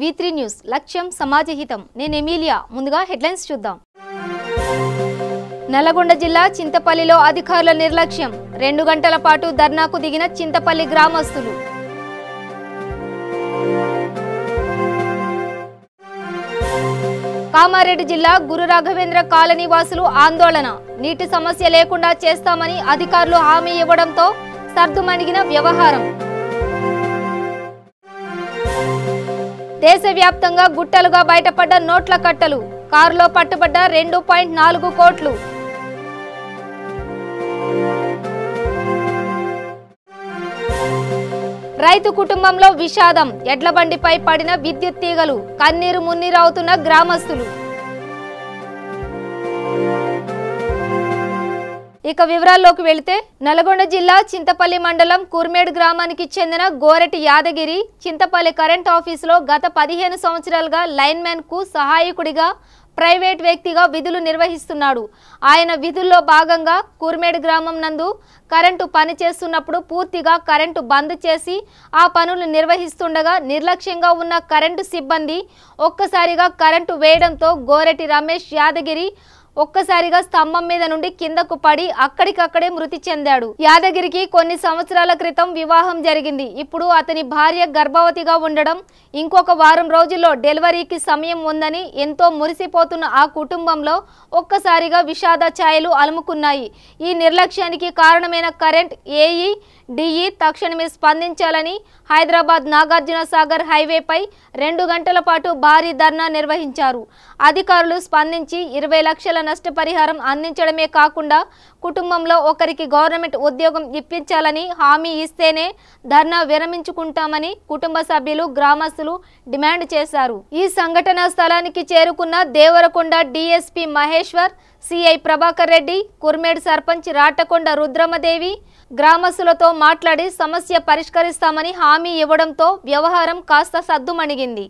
V3 news లక్ష్యం సమాజహితం. నేను Emilia. ముందుగా హెడ్లైన్స్ చూద్దాం. నల్లగొండ జిల్లా చింతపల్లిలో అధికారుల నిర్లక్ష్యం. 2 గంటల పాటు ధర్నాకు దిగిన చింతపల్లి గ్రామస్తులు. కామారెడ్డి జిల్లా గురు రాఘవేంద్ర కాలనీ వాసులు ఆందోళన. నీటి సమస్య లేకుండా చేస్తామని అధికారులు హామీ ఇవ్వడంతో సర్దుమణిగిన వ్యవహారం. దేశవ్యాప్తంగా గుట్టలుగా బయటపడ్డ నోట్ల కట్టలు. కారులో పట్టుబడ్డ 2.4 కోట్లు. రైతు కుటుంబంలో విషాదం. ఎడ్ల బండిపై పడిన విద్యుత్ తీగలు. కన్నీరు మున్నీరవుతున్న గ్రామస్తులు. ఇక వివరాల్లోకి వెళితే నల్గొండ జిల్లా చింతపల్లి మండలం కుర్మేడ్ గ్రామానికి చెందిన గోరెటి యాదగిరి చింతపల్లి కరెంట్ ఆఫీసులో గత 15 సంవత్సరాలుగా లైన్మెన్ కు సహాయకుడిగా ప్రైవేట్ వ్యక్తిగా విధులు నిర్వహిస్తున్నాడు. ఆయన విధుల్లో భాగంగా కుర్మేడ్ గ్రామం నందు కరెంటు పని చేస్తున్నప్పుడు పూర్తిగా కరెంటు బంద్ చేసి ఆ పనులు నిర్వహిస్తుండగా నిర్లక్ష్యంగా ఉన్న కరెంటు సిబ్బంది ఒక్కసారిగా కరెంటు వేయడంతో గోరెటి రమేష్ యాదగిరి ఒక్కసారిగా స్తంభం మీద నుండి కిందకు పడి అక్కడికక్కడే మృతి చెందాడు. యాదగిరికి కొన్ని సంవత్సరాల క్రితం వివాహం జరిగింది. ఇప్పుడు అతని భార్య గర్భవతిగా ఉండడం, ఇంకొక వారం రోజుల్లో డెలివరీకి సమయం ఉందని ఎంతో మురిసిపోతున్న ఆ కుటుంబంలో ఒక్కసారిగా విషాద ఛాయలు అలుముకున్నాయి. ఈ నిర్లక్ష్యానికి కారణమైన కరెంట్ ఏఈ డిఈ తక్షణమే స్పందించాలని హైదరాబాద్ నాగార్జున సాగర్ హైవేపై 2 గంటల పాటు భారీ ధర్నా నిర్వహించారు. అధికారులు స్పందించి 20 లక్షల నష్టపరిహారం అందించడమే కాకుండా కుటుంబంలో ఒకరికి గవర్నమెంట్ ఉద్యోగం ఇప్పించాలని హామీ ఇస్తేనే ధర్నా విరమించుకుంటామని కుటుంబ సభ్యులు గ్రామస్తులు డిమాండ్ చేశారు. ఈ సంఘటనా స్థలానికి చేరుకున్న దేవరకొండ డీఎస్పీ మహేశ్వర్, సిఐ ప్రభాకర్ రెడ్డి, కుర్మేడ్ సర్పంచ్ రాటకొండ రుద్రమదేవి గ్రామస్తులతో మాట్లాడి సమస్య పరిష్కరిస్తామని హామీ ఇవ్వడంతో వ్యవహారం కాస్త సద్దుమణిగింది.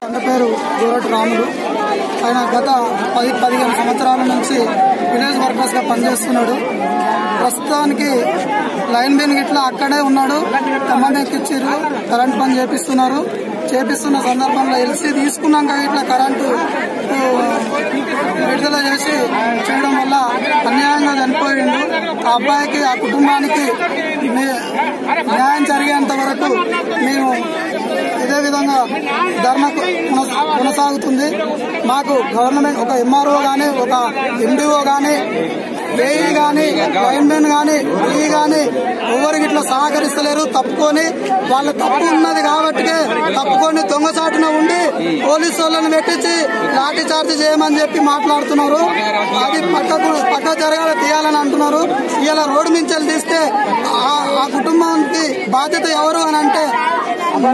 అన్న పేరు గోరటి రాములు. ఆయన గత 10-15 సంవత్సరాల నుంచి విలేజ్ వర్కర్స్ గా పనిచేస్తున్నాడు. ప్రస్తుతానికి లైన్ మెన్ గిట్లా అక్కడే ఉన్నాడు. కమాండ్ ఎక్కిచ్చారు, కరెంట్ పని చేపిస్తున్న సందర్భంలో ఎల్సీ తీసుకున్నాక ఇట్లా కరెంటు విడుదల చేసి చేయడం వల్ల అన్యాయంగా చనిపోయిండు. ఆ అబ్బాయికి, ఆ కుటుంబానికి న్యాయం జరిగేంత వరకు మేము ఇదే విధంగా ధర్నా కొనసాగుతుంది. మాకు గవర్నమెంట్ ఒక ఎంఆర్ఓ గానీ, ఒక ఎండిఓ గానీ, ఏఈ గానీ, లైన్మెన్ గానీ, డిఈ గానీ ఎవరికి ఇట్లా సహకరిస్తలేరు. తప్పుకొని వాళ్ళ తప్పు ఉన్నది కాబట్టి తప్పుకొని దొంగచాటున ఉండి పోలీసు వాళ్ళని పెట్టించి లాఠీ చార్జ్ చేయమని చెప్పి మాట్లాడుతున్నారు. అది పక్క జరగాల తీయాలని అంటున్నారు. ఇలా రోడ్డు మించెలు తీస్తే ఆ కుటుంబానికి బాధ్యత ఎవరు అని అంటే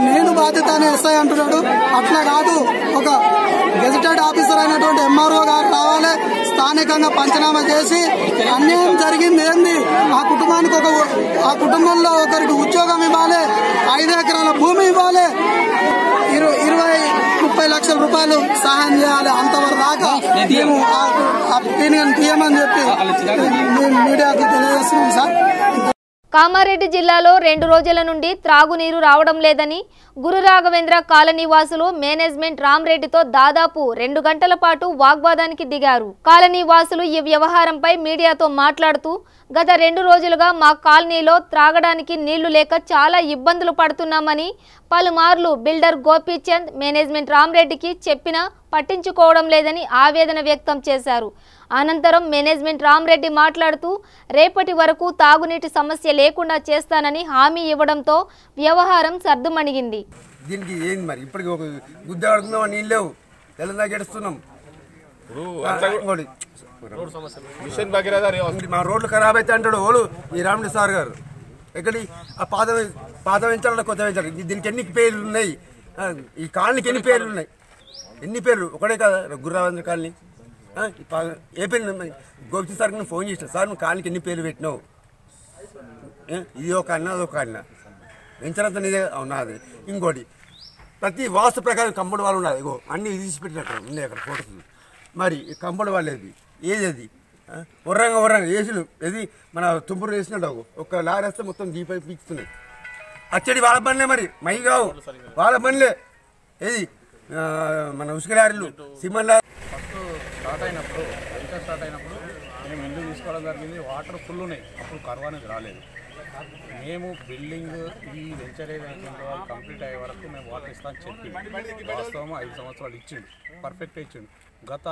నేను బాధ్యత అని ఎస్ఐ అంటున్నాడు. అట్లా కాదు, ఒక గెజిటెడ్ ఆఫీసర్ అయినటువంటి ఎంఆర్ఓ గారు రావాలి, స్థానికంగా పంచనామా చేసి అన్యాయం జరిగింది ఏంది, ఆ కుటుంబంలో ఒకరికి ఉద్యోగం ఇవ్వాలి, 5 ఎకరాల భూమి ఇవ్వాలి, 20-30 లక్షల రూపాయలు సహాయం చేయాలి. అంతవరకు దాకా మేము దీనిని తీయమని చెప్పి మేము మీడియాకు తెలియజేస్తున్నాం సార్. కామారెడ్డి జిల్లాలో 2 రోజుల నుండి త్రాగునీరు రావడం లేదని గురు రాఘవేంద్ర కాలనీ వాసులు మేనేజ్మెంట్ రామ్రెడ్డితో దాదాపు 2 గంటల పాటు వాగ్వాదానికి దిగారు. కాలనీ వాసులు ఈ వ్యవహారంపై మీడియాతో మాట్లాడుతూ గత 2 రోజులుగా మా కాలనీలో త్రాగడానికి నీళ్లు లేక చాలా ఇబ్బందులు పడుతున్నామని పలుమార్లు బిల్డర్ గోపీచంద్ మేనేజ్మెంట్ రామ్రెడ్డికి చెప్పినా పట్టించుకోవడం లేదని ఆవేదన వ్యక్తం చేశారు. అనంతరం మేనేజ్మెంట్ రామ్రెడ్డి మాట్లాడుతూ రేపటి వరకు తాగునీటి సమస్య లేకుండా చేస్తానని హామీ ఇవ్వడంతో వ్యవహారం సర్దుమణిగింది. దీనికి ఏంది మరి ఇప్పటికి ఒక గుద్ద ఆడుకుందాం నీళ్ళు లేవు తెలంగాణ గడుస్తున్నాం. మా రోడ్లు ఖరాబ్ అయితే అంటాడు ఓడు ఈ రాముడి సార్ గారు. ఎక్కడి ఆ పాత పెంచాలి కొత్త పెంచాలి. దీనికి ఎన్ని పేర్లు ఉన్నాయి, ఈ కాలనీకి ఎన్ని పేర్లు ఉన్నాయి, ఎన్ని పేర్లు ఒకటే కదా గుర్రావంద్ర కాలనీ. ఏ పేరు గోపి సార్ నేను ఫోన్ చేసిన సార్ నువ్వు కాలనీకి ఎన్ని పేర్లు పెట్టినావు, ఇది ఒక అన్న అదొక అన్న పెంచాలంత నీదే అవునా. అది ఇంకోటి ప్రతి వాస్తు ప్రకారం కంపౌండ్ వాళ్ళు ఉన్నది. ఇగో అన్ని తీసి పెట్టినట్టు ఉన్నాయి అక్కడ ఫోటోస్. మరి కంపౌండ్ వాళ్ళు ఏది అది ఉర్రంగా ఏసులు ఏది మన తుంపురు వేసినట్టు ఒక లారీ వేస్తే మొత్తం దీపై పీకుతున్నాయి. అచ్చడి వాళ్ళ పనులే, మరి మై కావు వాళ్ళ పనులే. ఏది మన ఉసుక లారీలు సిమెంట్ లారీ. ఫస్ట్ స్టార్ట్ అయినప్పుడు మేము ఇల్లు తీసుకోవడం జరిగింది. వాటర్ ఫుల్ ఉన్నాయి. అప్పుడు కరువు అనేది రాలేదు. మేము బిల్డింగ్ ఈ వెంచర్ ఏదైతే వాళ్ళు కంప్లీట్ అయ్యే వరకు మేము వాటర్ ఇస్తామని చెప్పి వాస్తవం 5 సంవత్సరాలు ఇచ్చిండు, పర్ఫెక్ట్గా ఇచ్చిండు. గత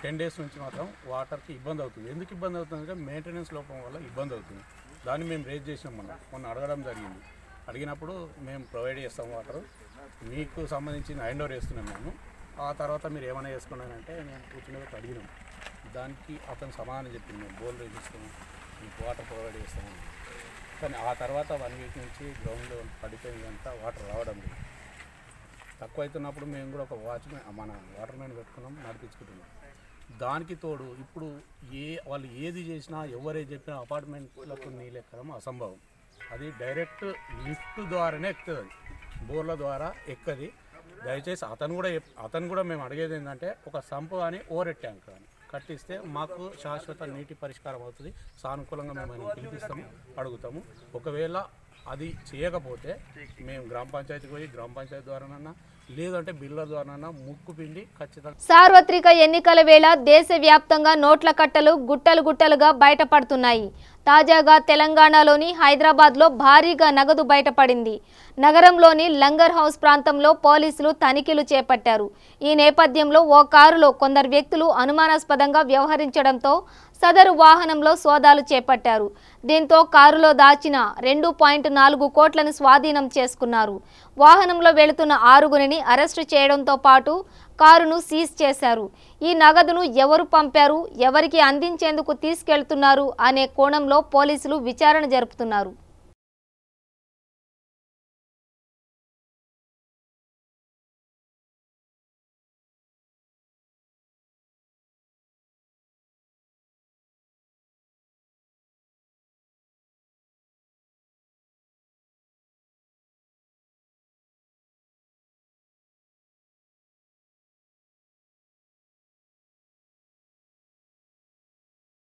10 డేస్ నుంచి మాత్రం వాటర్కి ఇబ్బంది అవుతుంది. ఎందుకు ఇబ్బంది అవుతుందంటే మెయింటెనెన్స్ లోపం వల్ల ఇబ్బంది అవుతుంది. దాన్ని మేము రేజ్ చేసినాం. మొన్న అడగడం జరిగింది. అడిగినప్పుడు మేము ప్రొవైడ్ చేస్తాం వాటర్, మీకు సంబంధించిన హ్యాండ్ ఓవర్ చేస్తున్నాం మేము. ఆ తర్వాత మీరు ఏమైనా చేసుకున్నానంటే మేము కూర్చుని అడిగినాం. దానికి అతను సమాధానం చెప్పింది మేము బోల్ రేజ్ ఇస్తాము, మీకు వాటర్ ప్రొవైడ్ చేస్తాము. కానీ ఆ తర్వాత 1 వీక్ నుంచి గ్రౌండ్ లెవెల్ పడిపోయిందంతా వాటర్ రావడం లేదు. తక్కువ అవుతున్నప్పుడు మేము కూడా ఒక మన వాటర్ మ్యాన్ పెట్టుకున్నాం, నడిపించుకుంటున్నాం. దానికి తోడు ఇప్పుడు వాళ్ళు ఏది చేసినా ఎవరేది చెప్పినా అపార్ట్మెంట్లకు నీళ్ళు ఎక్కడం అసంభవం. అది డైరెక్ట్ లిఫ్ట్ ద్వారానే ఎక్కుతుంది, బోర్ల ద్వారా ఎక్కది. దయచేసి అతను కూడా మేము అడిగేది ఏంటంటే ఒక సంపు కానీ ఓవర్ ట్యాంక్ కానీ కట్టిస్తే మాకు శాశ్వత నీటి పరిష్కారం అవుతుంది. సానుకూలంగా మేము పిలిపిస్తాము, అడుగుతాము. ఒకవేళ అది చేయకపోతే మేము గ్రామ పంచాయతీకి పోయి గ్రామ పంచాయతీ ద్వారానన్నా లేదంటే బిల్డర్ ద్వారానన్నా ముక్కు పిండి ఖచ్చితంగా. సార్వత్రిక ఎన్నికల వేళ దేశవ్యాప్తంగా నోట్ల కట్టలు గుట్టలుగా బయటపడుతున్నాయి. తాజాగా తెలంగాణలోని హైదరాబాద్లో భారీగా నగదు బయటపడింది. నగరంలోని లంగర్ హౌస్ ప్రాంతంలో పోలీసులు తనిఖీలు చేపట్టారు. ఈ నేపథ్యంలో ఓ కారులో కొందరు వ్యక్తులు అనుమానాస్పదంగా వ్యవహరించడంతో సదరు వాహనంలో సోదాలు చేపట్టారు. దీంతో కారులో దాచిన 2.4 కోట్లను స్వాధీనం చేసుకున్నారు. వాహనంలో వెళుతున్న 6గురిని అరెస్టు చేయడంతో పాటు కారును సీజ్ చేశారు. ఈ నగదును ఎవరు పంపారు, ఎవరికి అందించేందుకు తీసుకెళ్తున్నారు అనే కోణంలో పోలీసులు విచారణ జరుపుతున్నారు.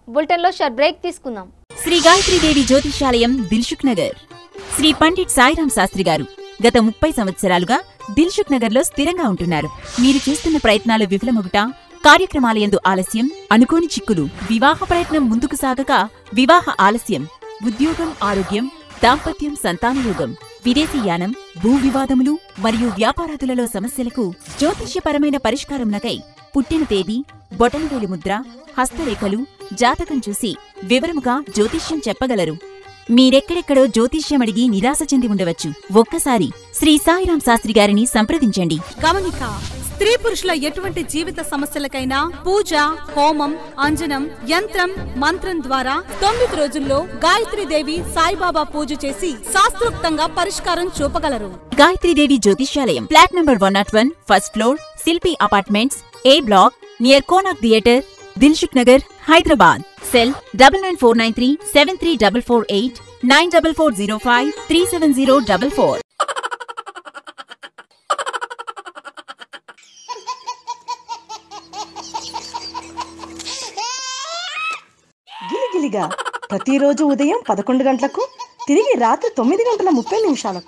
బులెటిన్ లో షార్ట్ బ్రేక్ తీసుకుందాం. శ్రీ గాయత్రీదేవి జ్యోతిషాలయం దిల్సుఖ్ నగర్. శ్రీ పండిట్ సాయిరాం శాస్త్రి గారు గత 30 సంవత్సరాలుగా దిల్సుఖ్ నగర్ లో స్థిరంగా ఉంటున్నారు. మీరు చేస్తున్న ప్రయత్నాలు విఫలమగుట, కార్యక్రమాలయందు ఆలస్యం, అనుకోని చిక్కులు, వివాహ ప్రయత్నం ముందుకు సాగక వివాహ ఆలస్యం, ఉద్యోగం, ఆరోగ్యం, దాంపత్యం, సంతానయోగం, విదేశీయానం, భూ వివాదములు మరియు వ్యాపారాదులలో సమస్యలకు జ్యోతిష్యపరమైన పరిష్కారమునకై పుట్టిన తేదీ, బొటనవేలి ముద్ర, హస్తరేఖలు, జాతకం చూసి వివరముగా జ్యోతిష్యం చెప్పగలరు. మీరెక్కడెక్కడో జ్యోతిష్యం అడిగి నిరాశ చెంది ఉండవచ్చు. ఒక్కసారి శ్రీ సాయిరాం శాస్త్రి గారిని సంప్రదించండి. గమనిక: స్త్రీ పురుషుల ఎటువంటి జీవిత సమస్యలకైనా పూజ, హోమం, అంజనం, యంత్రం, మంత్రం ద్వారా 9 రోజుల్లో గాయత్రీదేవి సాయిబాబా పూజ చేసి శాస్త్రోక్తంగా పరిష్కారం చూపగలరు. గాయత్రీదేవి జ్యోతిష్యాలయం, flat number 101, first floor, Shilpi apartments, A block, near Konark theatre, Dilsukh Nagar, Hyderabad. Cell 9949373448 94405370444. గిలిగిలిగా ప్రతిరోజు ఉదయం 11 గంటలకు తిరిగి రాత్రి 9:30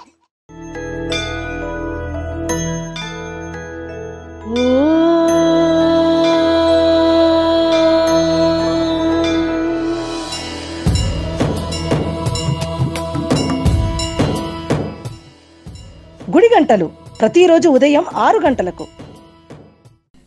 గుడి గంటలు ప్రతిరోజు ఉదయం 6 గంటలకు.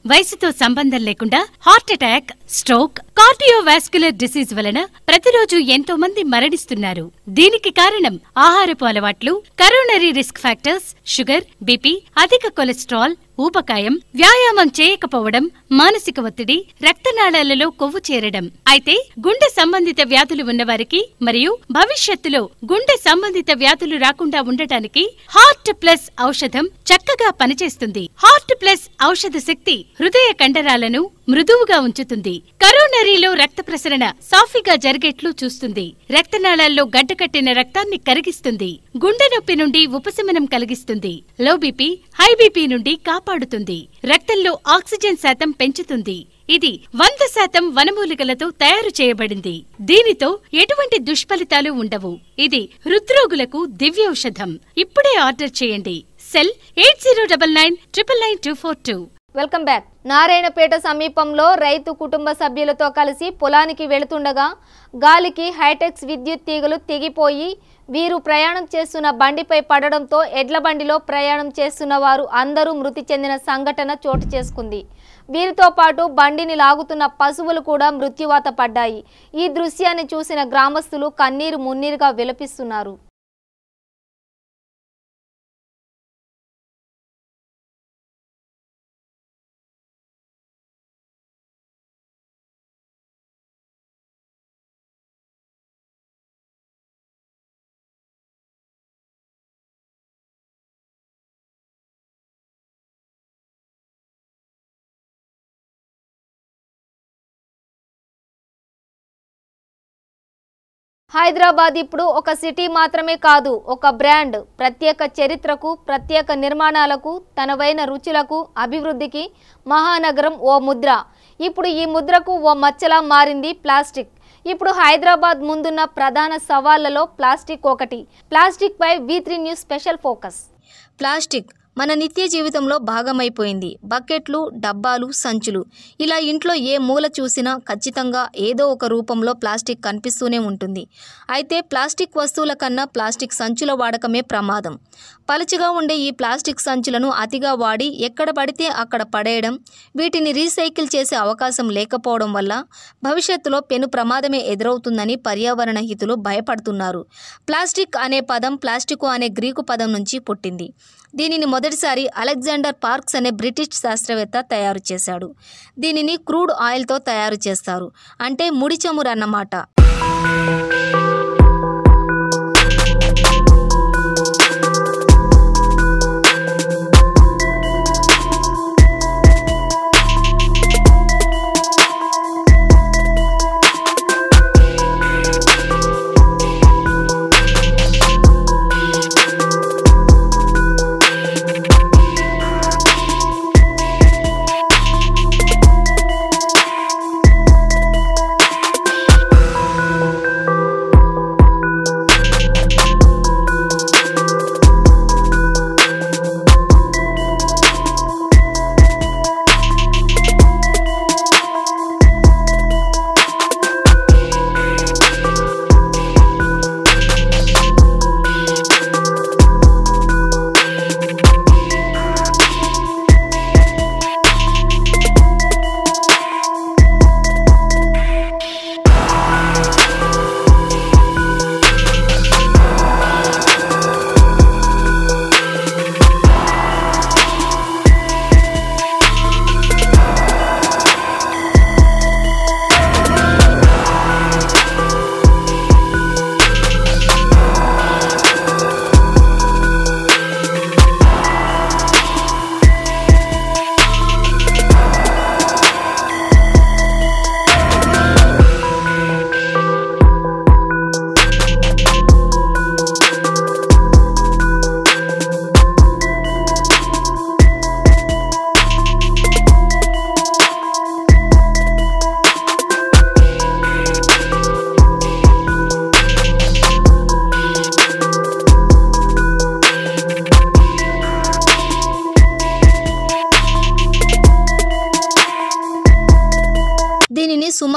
వయసుతో సంబంధం లేకుండా heart attack, stroke, cardiovascular disease వలన ప్రతిరోజు ఎంతో మంది మరణిస్తున్నారు. దీనికి కారణం ఆహారపు అలవాట్లు, coronary risk factors, sugar, BP, అధిక కొలెస్ట్రాల్, ఊబకాయం, వ్యాయామం చేయకపోవడం, మానసిక ఒత్తిడి, రక్తనాళాలలో కొవ్వు చేరడం. అయితే గుండె సంబంధిత వ్యాధులు ఉన్నవారికి మరియు భవిష్యత్తులో గుండె సంబంధిత వ్యాధులు రాకుండా ఉండటానికి హార్ట్ ప్లస్ ఔషధం చక్కగా పనిచేస్తుంది. హార్ట్ ప్లస్ ఔషధ శక్తి హృదయ కండరాలను మృదువుగా ఉంచుతుంది. కరోనరీలో రక్త ప్రసరణ సాఫీగా జరిగేట్లు చూస్తుంది. రక్తనాళాల్లో గడ్డకట్టిన రక్తాన్ని కరిగిస్తుంది. గుండె నొప్పి నుండి ఉపశమనం కలిగిస్తుంది. లో బీపీ, హై బీపీ నుండి కాపాడుతుంది. రక్తంలో ఆక్సిజన్ శాతం పెంచుతుంది. ఇది 100% వనమూలికలతో తయారు చేయబడింది. దీనితో ఎటువంటి దుష్ఫలితాలు ఉండవు. ఇది హృద్రోగులకు దివ్యౌషధం. ఇప్పుడే ఆర్డర్ చేయండి. సెల్ 8099999242. Welcome back. నారాయణపేట సమీపంలో రైతు కుటుంబ సభ్యులతో కలిసి పొలానికి వెళుతుండగా గాలికి హైటెక్స్ విద్యుత్ తీగలు తెగిపోయి వీరు ప్రయాణం చేస్తున్న బండిపై పడడంతో ఎడ్ల బండిలో ప్రయాణం చేస్తున్న వారు అందరూ మృతి చెందిన సంఘటన చోటు చేసుకుంది. వీరితో పాటు బండిని లాగుతున్న పశువులు కూడా మృత్యువాత పడ్డాయి. ఈ దృశ్యాన్ని చూసిన గ్రామస్తులు కన్నీరు మున్నీరుగా విలపిస్తున్నారు. హైదరాబాద్ ఇప్పుడు ఒక సిటీ మాత్రమే కాదు, ఒక బ్రాండ్. ప్రత్యేక చరిత్రకు, ప్రత్యేక నిర్మాణాలకు, తనవైన రుచులకు, అభివృద్ధికి మహానగరం ఓ ముద్ర. ఇప్పుడు ఈ ముద్రకు ఓ మచ్చలా మారింది ప్లాస్టిక్. ఇప్పుడు హైదరాబాద్ ముందున్న ప్రధాన సవాళ్లలో ప్లాస్టిక్ ఒకటి. ప్లాస్టిక్ పై V3 news special focus. Plastic మన నిత్య జీవితంలో భాగమైపోయింది. బకెట్లు, డబ్బాలు, సంచులు, ఇలా ఇంట్లో ఏ మూల చూసినా ఖచ్చితంగా ఏదో ఒక రూపంలో ప్లాస్టిక్ కనిపిస్తూనే ఉంటుంది. అయితే ప్లాస్టిక్ వస్తువుల కన్నా ప్లాస్టిక్ సంచుల వాడకమే ప్రమాదం. పలుచగా ఉండే ఈ ప్లాస్టిక్ సంచులను అతిగా వాడి ఎక్కడ పడితే అక్కడ పడేయడం, వీటిని రీసైకిల్ చేసే అవకాశం లేకపోవడం వల్ల భవిష్యత్తులో పెను ప్రమాదమే ఎదురవుతుందని పర్యావరణ హితులు భయపడుతున్నారు. ప్లాస్టిక్ అనే పదం ప్లాస్టికో అనే గ్రీకు పదం నుంచి పుట్టింది. దీనిని మొదటిసారి అలెగ్జాండర్ పార్క్స్ అనే బ్రిటిష్ శాస్త్రవేత్త తయారు చేశాడు. దీనిని క్రూడ్ ఆయిల్తో తయారు చేస్తారు, అంటే ముడి చమురు అన్నమాట.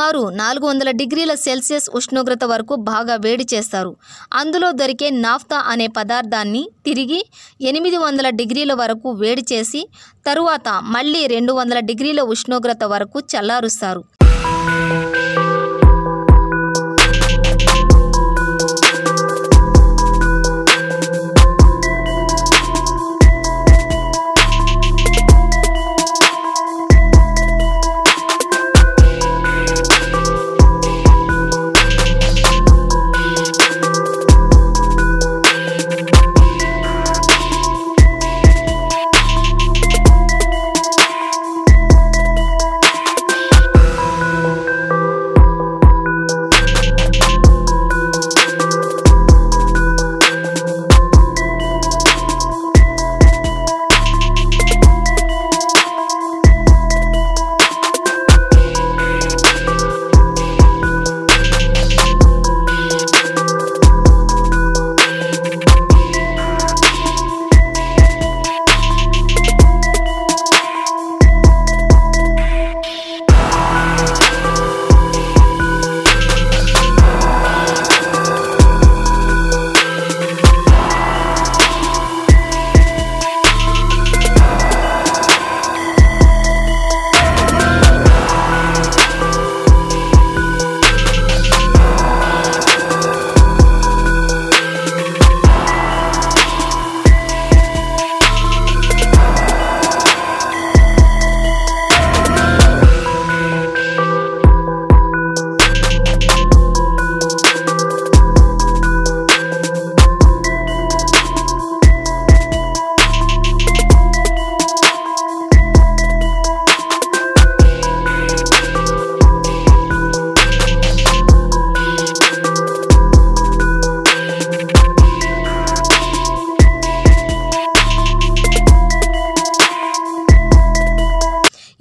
సుమారు 400 డిగ్రీల సెల్సియస్ ఉష్ణోగ్రత వరకు బాగా వేడి చేస్తారు. అందులో దొరికే నాఫ్తా అనే పదార్థాన్ని తిరిగి 800 డిగ్రీల వరకు వేడి చేసి తరువాత మళ్ళీ 200 డిగ్రీల ఉష్ణోగ్రత వరకు చల్లారుస్తారు.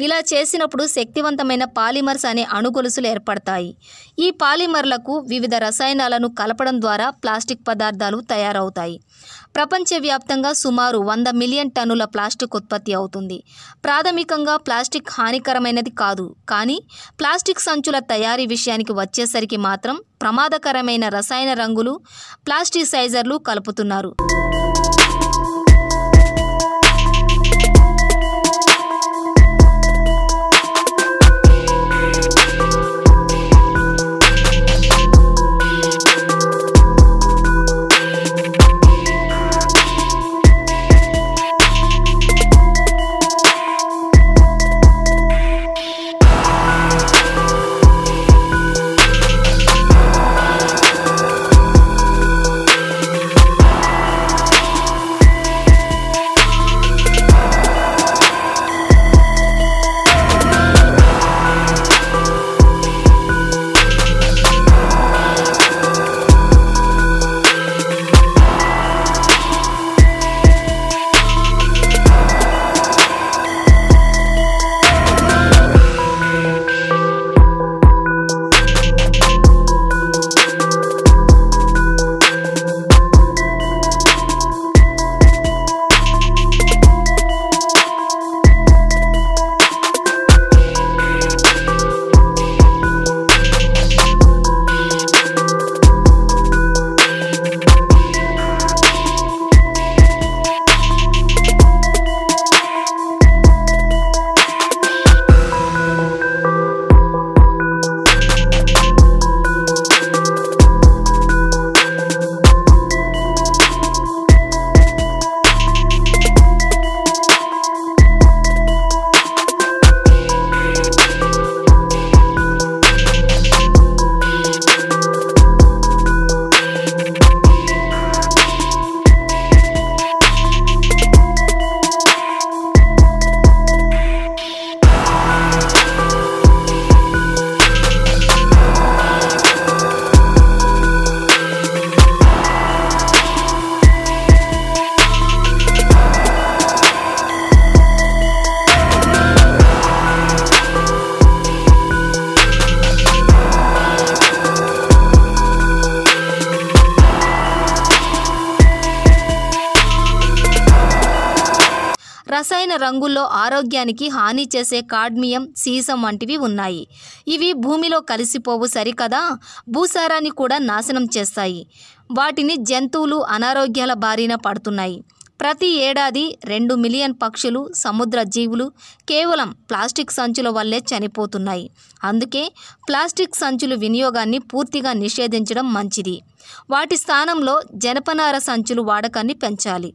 ఇలా చేసినప్పుడు శక్తివంతమైన పాలిమర్స్ అనే అణుగొలుసులు ఏర్పడతాయి. ఈ పాలిమర్లకు వివిధ రసాయనాలను కలపడం ద్వారా ప్లాస్టిక్ పదార్థాలు తయారవుతాయి. ప్రపంచవ్యాప్తంగా సుమారు 100 మిలియన్ టన్నుల ప్లాస్టిక్ ఉత్పత్తి అవుతుంది. ప్రాథమికంగా ప్లాస్టిక్ హానికరమైనది కాదు, కానీ ప్లాస్టిక్ సంచుల తయారీ విషయానికి వచ్చేసరికి మాత్రం ప్రమాదకరమైన రసాయన రంగులు, ప్లాస్టిసైజర్లు కలుపుతున్నారు. రసాయన రంగుల్లో ఆరోగ్యానికి హాని చేసే కాడ్మియం, సీసం వంటివి ఉన్నాయి. ఇవి భూమిలో కలిసిపోవు సరికదా, భూసారాన్ని కూడా నాశనం చేస్తాయి. వాటిని జంతువులు అనారోగ్యాల బారిన పడుతున్నాయి. ప్రతి ఏడాది 2 మిలియన్ పక్షులు, సముద్ర జీవులు కేవలం ప్లాస్టిక్ సంచుల వల్లే చనిపోతున్నాయి. అందుకే ప్లాస్టిక్ సంచుల వినియోగాన్ని పూర్తిగా నిషేధించడం మంచిది. వాటి స్థానంలో జనపనార సంచులు వాడకాన్ని పెంచాలి.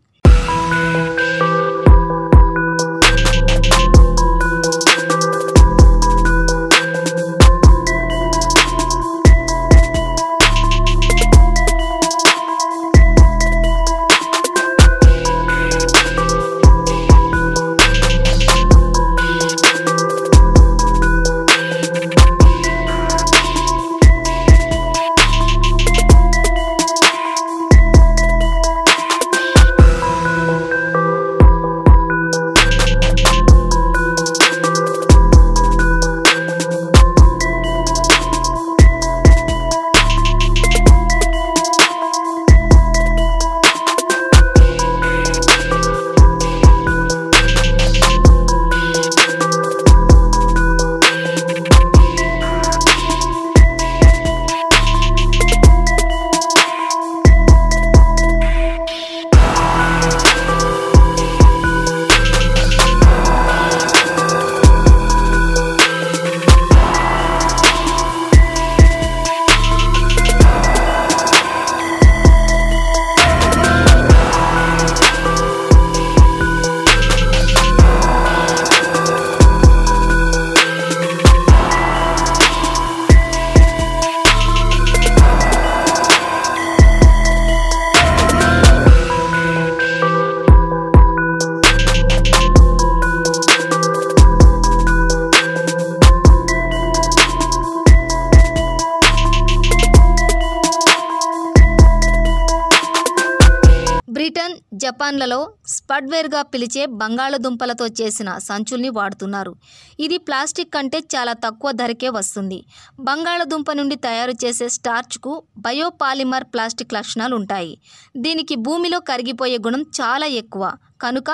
బ్రిటన్, జపాన్లలో స్పడ్వేర్గా పిలిచే బంగాళదుంపలతో చేసిన సంచుల్ని వాడుతున్నారు. ఇది ప్లాస్టిక్ కంటే చాలా తక్కువ ధరకే వస్తుంది. బంగాళదుంప నుండి తయారు చేసే స్టార్చ్కు బయోపాలిమర్ ప్లాస్టిక్ లక్షణాలు ఉంటాయి. దీనికి భూమిలో కరిగిపోయే గుణం చాలా ఎక్కువ, కనుక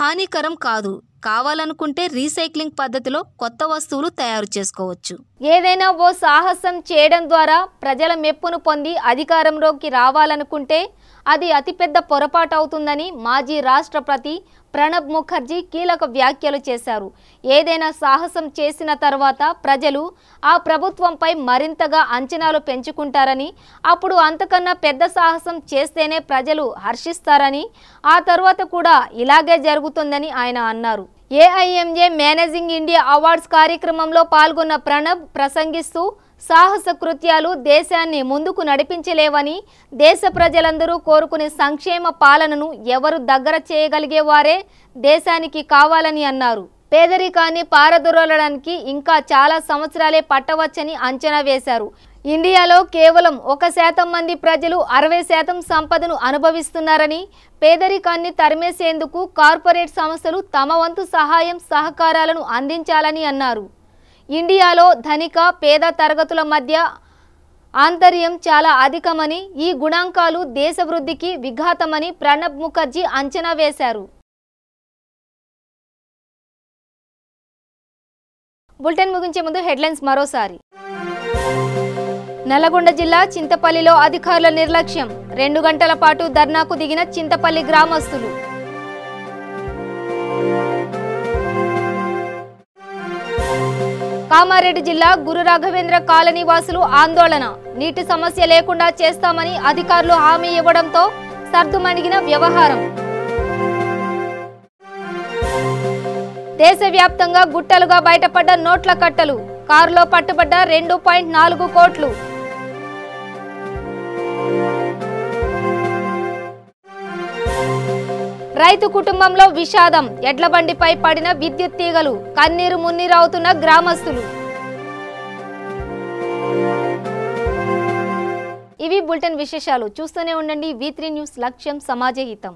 హానికరం కాదు. కావాలనుకుంటే రీసైక్లింగ్ పద్ధతిలో కొత్త వస్తువులు తయారు చేసుకోవచ్చు. ఏదైనా ఓ సాహసం చేయడం ద్వారా ప్రజల మెప్పును పొంది అధికారంలోకి రావాలనుకుంటే అది అతిపెద్ద పొరపాటు అవుతుందని మాజీ రాష్ట్రపతి ప్రణబ్ ముఖర్జీ కీలక వ్యాఖ్యలు చేశారు. ఏదైనా సాహసం చేసిన తర్వాత ప్రజలు ఆ ప్రభుత్వంపై మరింతగా అంచనాలు పెంచుకుంటారని, అప్పుడు అంతకన్నా పెద్ద సాహసం చేస్తేనే ప్రజలు హర్షిస్తారని, ఆ తర్వాత కూడా ఇలాగే జరుగుతుందని ఆయన అన్నారు. ఏఐఎంఏ మేనేజింగ్ ఇండియా అవార్డ్స్ కార్యక్రమంలో పాల్గొన్న ప్రణబ్ ప్రసంగిస్తూ సాహస కృత్యాలు దేశాన్ని ముందుకు నడిపించలేవని, దేశ ప్రజలందరూ కోరుకునే సంక్షేమ పాలనను ఎవరు దగ్గర చేయగలిగేవారే దేశానికి కావాలని అన్నారు. పేదరికాన్ని పారదోలడానికి ఇంకా చాలా సంవత్సరాలే పట్టవచ్చని అంచనా వేశారు. ఇండియాలో కేవలం 1% మంది ప్రజలు 60% సంపదను అనుభవిస్తున్నారని, పేదరికాన్ని తరిమేసేందుకు కార్పొరేట్ సంస్థలు తమ వంతు సహాయం సహకారాలను అందించాలని అన్నారు. ఇండియాలో ధనిక పేద తరగతుల మధ్య ఆంతర్యం చాలా అధికమని, ఈ గుణాంకాలు దేశ వృద్ధికి విఘాతమని ప్రణబ్ ముఖర్జీ అంచనా వేశారు. బులెటిన్ ముగించే ముందు హెడ్లైన్స్ మరోసారి. నల్లగొండ జిల్లా చింతపల్లిలో అధికారుల నిర్లక్ష్యం, 2 గంటల పాటు ధర్నాకు దిగిన చింతపల్లి గ్రామస్తులు. కామారెడ్డి జిల్లా గురు రాఘవేంద్ర కాలనీ వాసులు ఆందోళన, నీటి సమస్య లేకుండా చేస్తామని అధికారులు హామీ ఇవ్వడంతో సర్దుమణిగిన వ్యవహారం. దేశవ్యాప్తంగా గుట్టలుగా బయటపడ్డ నోట్ల కట్టలు, కారులో పట్టుబడ్డ 2.4 కోట్లు. రైతు కుటుంబంలో విషాదం, ఎడ్ల బండిపై పడిన విద్యుత్ తీగలు, కన్నీరు మున్నీరవుతున్న గ్రామస్తులు. ఇవి బులెటిన్ విశేషాలు. చూస్తూనే ఉండండి V3 న్యూస్, లక్ష్యం సమాజ హితం.